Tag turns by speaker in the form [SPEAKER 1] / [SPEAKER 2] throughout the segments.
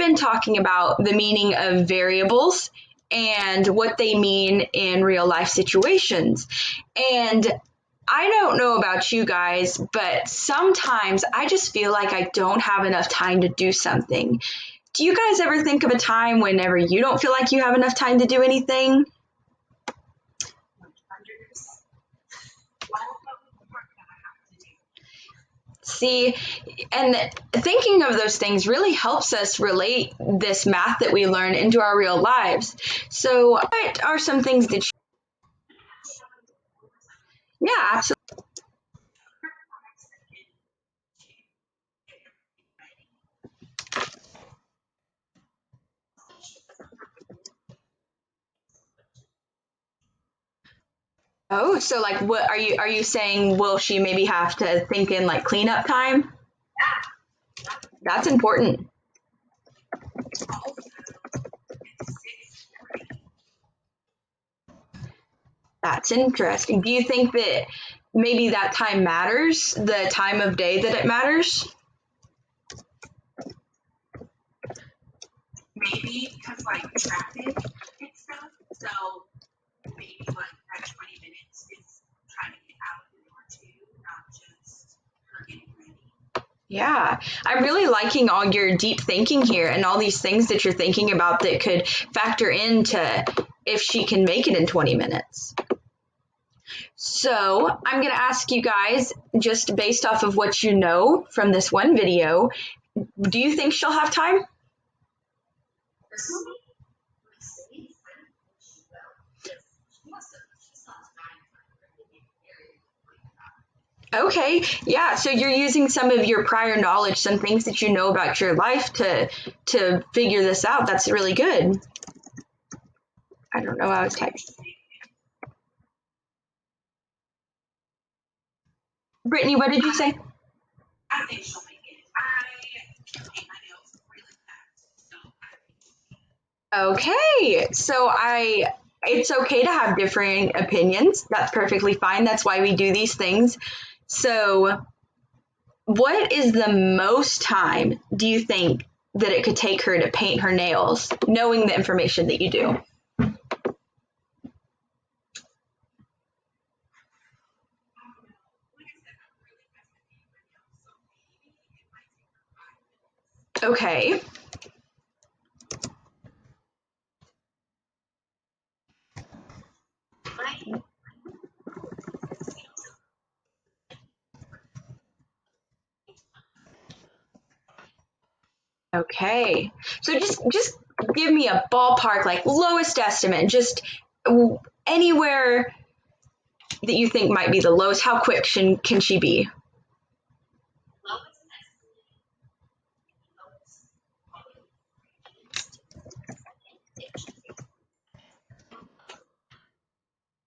[SPEAKER 1] been talking about the meaning of variables and what they mean in real life situations. And I don't know about you guys, but sometimes I just feel like I don't have enough time to do something. Do you guys ever think of a time whenever you don't feel like you have enough time to do anything? See, and thinking of those things really helps us relate this math that we learn into our real lives. So what are some things that yeah, absolutely. Oh, so like what are you saying will she maybe have to think in like cleanup time? That's important. That's interesting. Do you think that maybe that time matters, the time of day that it matters?
[SPEAKER 2] Maybe because like traffic and stuff. So maybe like that 20 minutes is trying to get out the door too, not just her getting ready.
[SPEAKER 1] Yeah, I'm really liking all your deep thinking here and all these things that you're thinking about that could factor into if she can make it in 20 minutes. So I'm going to ask you guys, just based off of what you know from this one video, do you think she'll have time?
[SPEAKER 2] Personally,
[SPEAKER 1] Okay, yeah, so you're using some of your prior knowledge, some things that you know about your life to figure this out. That's really good. I don't know how I was typing. Brittany, what did you say?
[SPEAKER 2] I think she'll make it. I can paint my nails really fast, so
[SPEAKER 1] Okay, so it's okay to have differing opinions. That's perfectly fine. That's why we do these things. So, what is the most time do you think that it could take her to paint her nails, knowing the information that you do? Okay. Okay. So just give me a ballpark, like lowest estimate, just anywhere that you think might be the lowest. How quick can she be?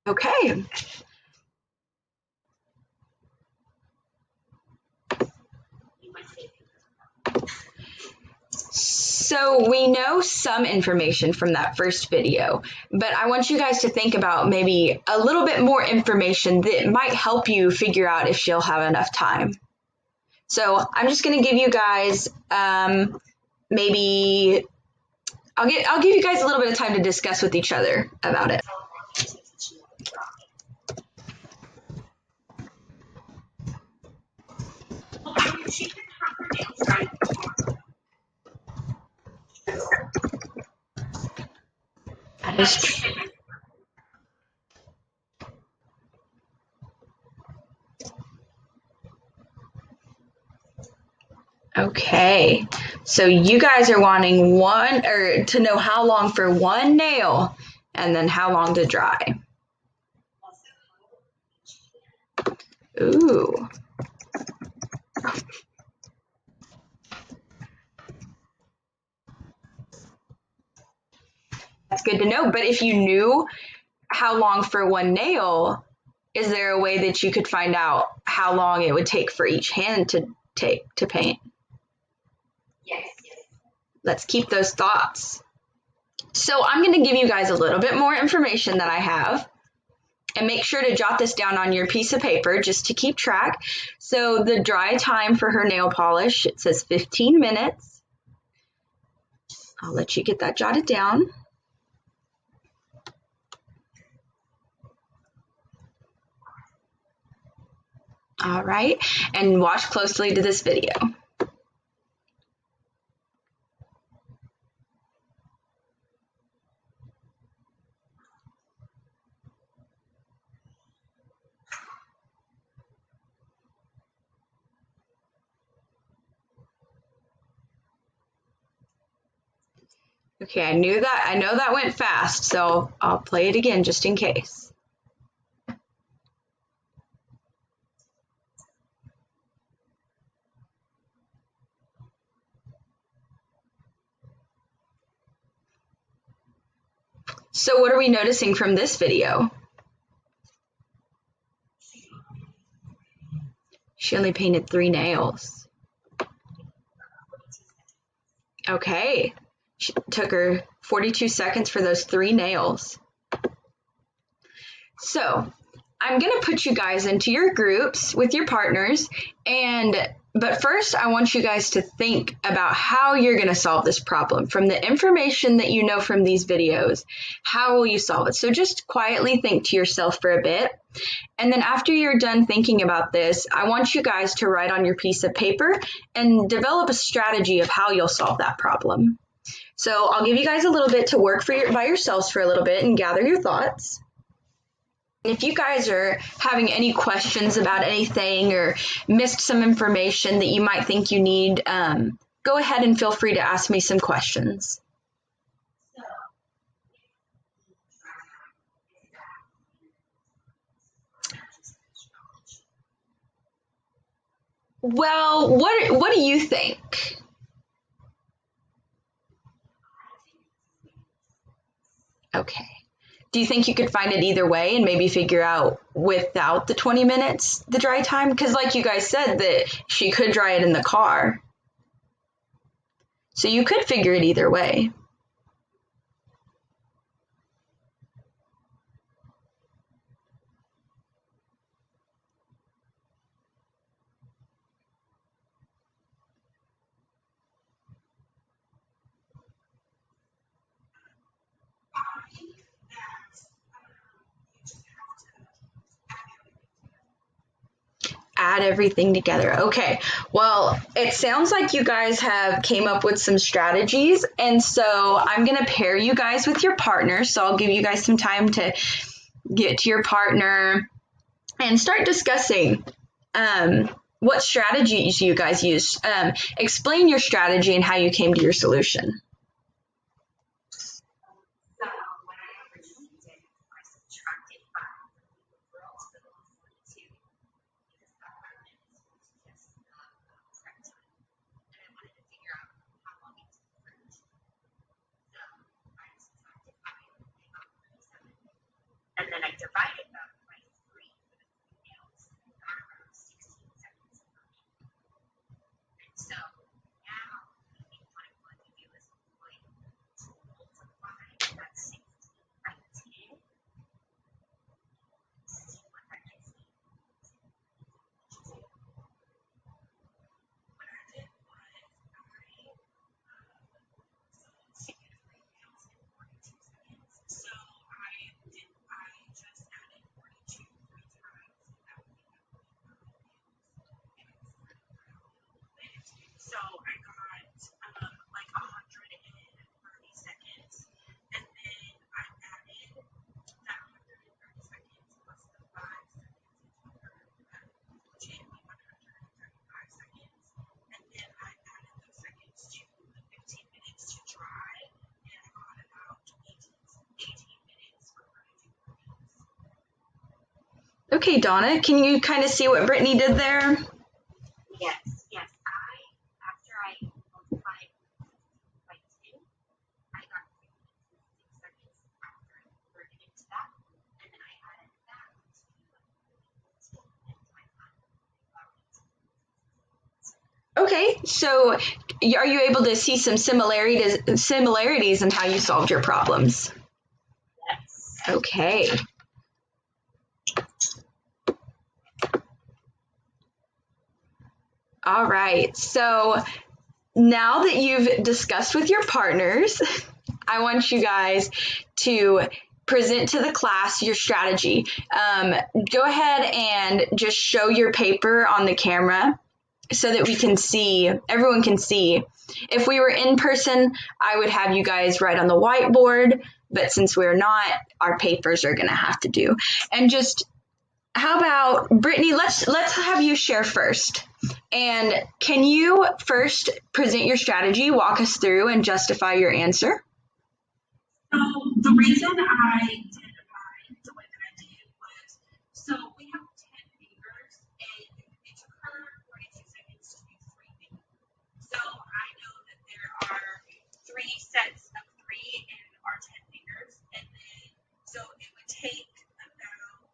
[SPEAKER 1] Okay. So we know some information from that first video, but I want you guys to think about maybe a little bit more information that might help you figure out if she'll have enough time. So I'm just going to give you guys maybe I'll give you guys a little bit of time to discuss with each other about it.
[SPEAKER 2] she can have her nails done tomorrow.
[SPEAKER 1] That is true. Okay, so you guys are wanting one or to know how long for one nail and then how long to dry. Ooh. That's good to know. But if you knew how long for one nail, is there a way that you could find out how long it would take for each hand to paint?
[SPEAKER 2] Yes.
[SPEAKER 1] Let's keep those thoughts. So I'm going to give you guys a little bit more information that I have. And make sure to jot this down on your piece of paper just to keep track. So the dry time for her nail polish, it says 15 minutes. I'll let you get that jotted down. All right, and watch closely to this video. Okay, I know that went fast, so I'll play it again just in case. So what are we noticing from this video? She only painted 3 nails. Okay, she took her 42 seconds for those 3 nails. So I'm gonna put you guys into your groups with your partners, but first I want you guys to think about how you're gonna solve this problem. From the information that you know from these videos, how will you solve it? So just quietly think to yourself for a bit. And then after you're done thinking about this, I want you guys to write on your piece of paper and develop a strategy of how you'll solve that problem. So I'll give you guys a little bit to work by yourselves for a little bit and gather your thoughts. If you guys are having any questions about anything or missed some information that you might think you need, go ahead and feel free to ask me some questions. Well, what do you think? Okay. Do you think you could find it either way and maybe figure out without the 20 minutes the dry time? Because like you guys said that she could dry it in the car. So you could figure it either way. Add everything together. Okay. Well, it sounds like you guys have came up with some strategies, and so I'm going to pair you guys with your partner. So I'll give you guys some time to get to your partner and start discussing what strategies you guys use. Explain your strategy and how you came to your solution.
[SPEAKER 2] So when I originally did, I subtracted 5 from the girls' bill of 42 because that 5 minutes was just the prep time. And I wanted to figure out how long it took for each. So I subtracted 5 and got 37. And then I divided that by 3 for the 3 nails and got around 16 seconds per nail. And so now I think what I want to do is like to multiply that 16 by 10. See what that gives me. What I did was I nails in 42 seconds. So I just added 42 3 times. That would be so I got like 130 seconds, and then I added that 130 seconds plus the 5 seconds, which gave me 135 seconds, and then I added those seconds to the 15 minutes to dry, and I got about 18 minutes for her to do her nails.
[SPEAKER 1] Okay, Donna, can you kind of see what Brittany did there?
[SPEAKER 2] Yes. After I multiplied by 10, I got 3 minutes and 6 seconds after I converted it to that, and then I added that to 15 and my final.
[SPEAKER 1] Okay, so are you able to see some similarities in how you solved your problems?
[SPEAKER 2] Yes.
[SPEAKER 1] Okay. All right, so now that you've discussed with your partners, I want you guys to present to the class your strategy. Go ahead and just show your paper on the camera so that we can see, everyone can see. If we were in person, I would have you guys write on the whiteboard, but since we're not, our papers are gonna have to do. And just, how about, Brittany, let's have you share first. And can you first present your strategy, walk us through, and justify your answer?
[SPEAKER 2] So the reason I did mine the way that I did was, so we have 10 fingers and it took her 42 seconds to do 3 fingers. So I know that there are 3 sets of 3 in our 10 fingers, and then so it would take about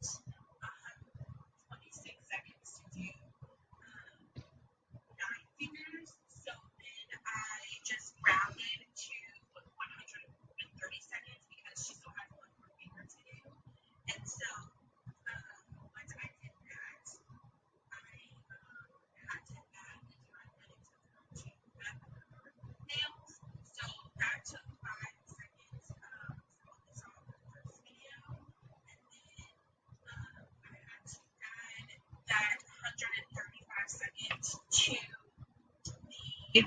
[SPEAKER 2] 26 seconds to do 9 fingers. So then I just rounded to 130 seconds because she still has 1 more finger to do. And so once I did that, I had to add the time that it took her to cut her nails. So that took 5 seconds from this on the first video. And then I had to add that 135 seconds to the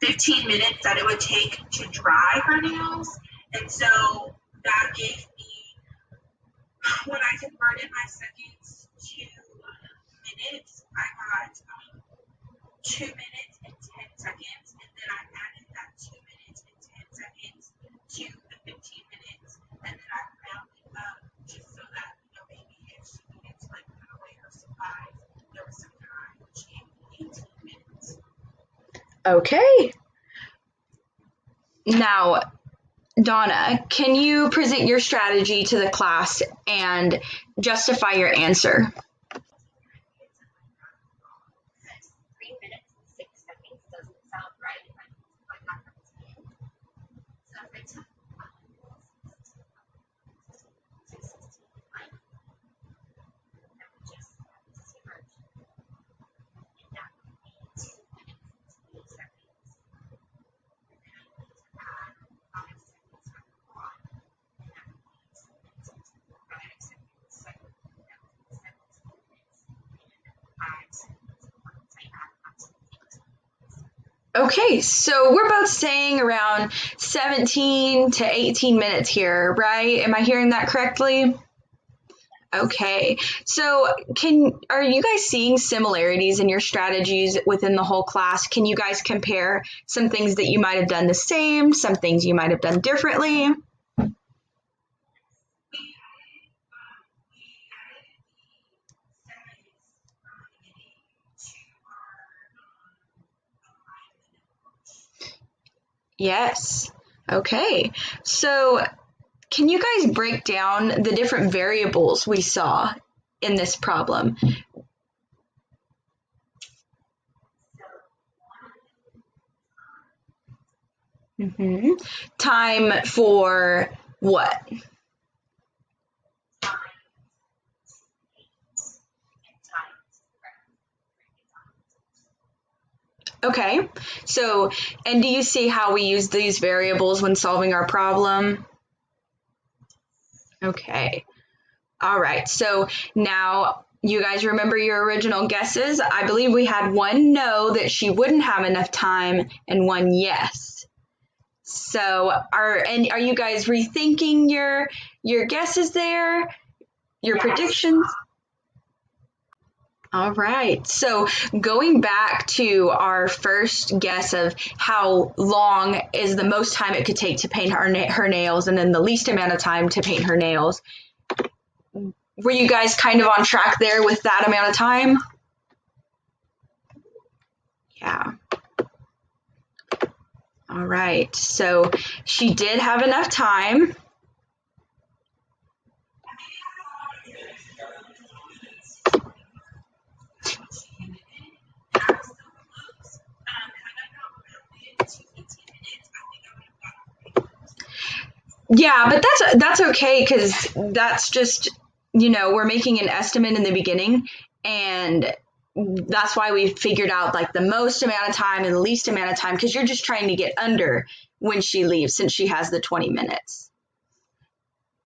[SPEAKER 2] 15 minutes that it would take to dry her nails. And so that gave me, when I converted my seconds to minutes, I got 2 minutes and 10 seconds, and then I added that 2 minutes and 10 seconds to the 15 minutes, and then I rounded up just so that, maybe if she needed to put away her supplies, there was some time, which gave me 18 minutes.
[SPEAKER 1] Okay. Now, Donna, can you present your strategy to the class and justify your answer?
[SPEAKER 2] 3 minutes and 6 seconds doesn't sound right if I'm not understanding. So if I took 6:16, that would just start, and that would be 2 minutes and 8 seconds. And then I need to add 5 seconds on the clock, and that would be 2 minutes and 5 seconds. So that would be 17 minutes and 5 seconds once I add up to 18 minutes.
[SPEAKER 1] Okay, so we're both saying around 17 to 18 minutes here, right? Am I hearing that correctly? Okay, so are you guys seeing similarities in your strategies within the whole class? Can you guys compare some things that you might have done the same, some things you might have done differently? Yes. Okay. So can you guys break down the different variables we saw in this problem? Time for what? Okay. So, and do you see how we use these variables when solving our problem? Okay. All right. So now you guys remember your original guesses. I believe we had one no that she wouldn't have enough time and one yes. So are you guys rethinking your guesses there? Your predictions? All right. So going back to our first guess of how long is the most time it could take to paint her nails and then the least amount of time to paint her nails. Were you guys kind of on track there with that amount of time? Yeah. All right. So she did have enough time. Yeah, but that's okay because that's just, we're making an estimate in the beginning, and that's why we figured out like the most amount of time and the least amount of time, because you're just trying to get under when she leaves since she has the 20 minutes.